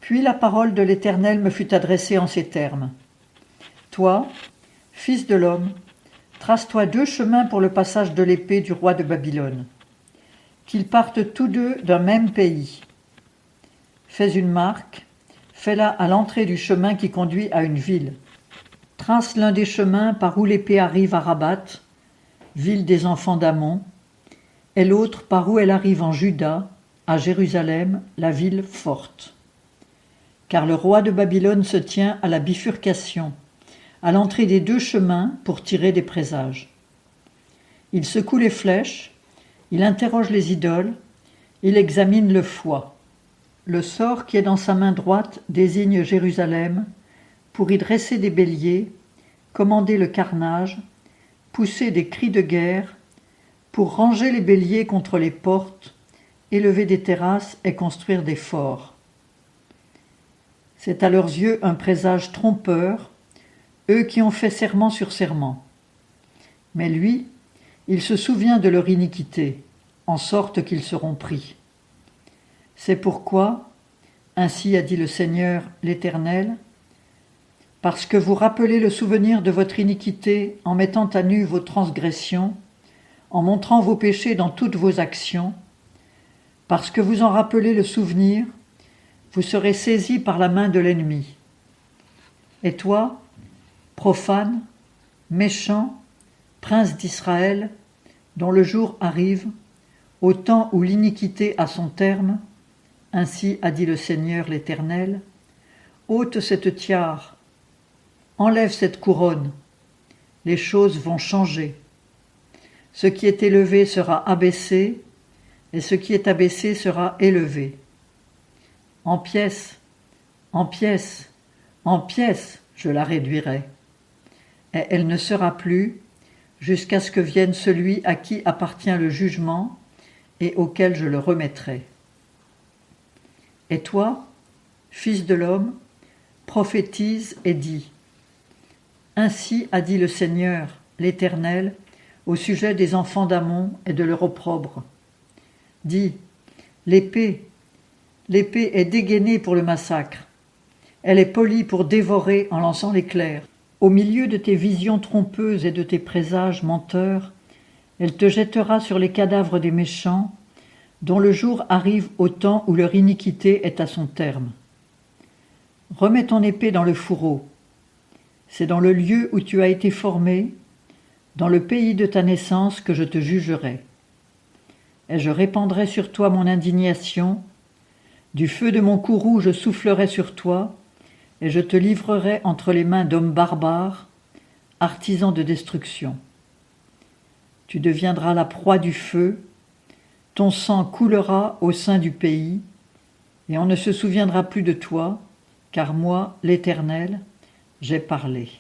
Puis la parole de l'Éternel me fut adressée en ces termes. Toi, fils de l'homme, trace-toi 2 chemins pour le passage de l'épée du roi de Babylone. Qu'ils partent tous 2 d'un même pays. Fais une marque, fais-la à l'entrée du chemin qui conduit à une ville. Trace l'un des chemins par où l'épée arrive à Rabat, ville des enfants d'Ammon, et l'autre par où elle arrive en Juda, à Jérusalem, la ville forte. Car le roi de Babylone se tient à la bifurcation, à l'entrée des 2 chemins pour tirer des présages. Il secoue les flèches, il interroge les idoles, il examine le foie. Le sort qui est dans sa main droite désigne Jérusalem pour y dresser des béliers, commander le carnage, pousser des cris de guerre, pour ranger les béliers contre les portes, élever des terrasses et construire des forts. C'est à leurs yeux un présage trompeur, eux qui ont fait serment sur serment. Mais lui, il se souvient de leur iniquité, en sorte qu'ils seront pris. C'est pourquoi, ainsi a dit le Seigneur l'Éternel, parce que vous rappelez le souvenir de votre iniquité en mettant à nu vos transgressions, en montrant vos péchés dans toutes vos actions, parce que vous en rappelez le souvenir, vous serez saisis par la main de l'ennemi. Et toi, profane, méchant, prince d'Israël, dont le jour arrive, au temps où l'iniquité a son terme, ainsi a dit le Seigneur l'Éternel, ôte cette tiare, enlève cette couronne, les choses vont changer. Ce qui est élevé sera abaissé, et ce qui est abaissé sera élevé. En pièces, en pièces, en pièces, je la réduirai. Et elle ne sera plus, jusqu'à ce que vienne celui à qui appartient le jugement, et auquel je le remettrai. Et toi, fils de l'homme, prophétise et dis. Ainsi a dit le Seigneur, l'Éternel, au sujet des enfants d'Ammon et de leur opprobre. Dis, l'épée est dégainée pour le massacre. Elle est polie pour dévorer en lançant l'éclair. Au milieu de tes visions trompeuses et de tes présages menteurs, elle te jettera sur les cadavres des méchants, dont le jour arrive au temps où leur iniquité est à son terme. Remets ton épée dans le fourreau. C'est dans le lieu où tu as été formé, dans le pays de ta naissance, que je te jugerai. Et je répandrai sur toi mon indignation, du feu de mon courroux je soufflerai sur toi, et je te livrerai entre les mains d'hommes barbares, artisans de destruction. Tu deviendras la proie du feu, ton sang coulera au sein du pays, et on ne se souviendra plus de toi, car moi, l'Éternel, j'ai parlé.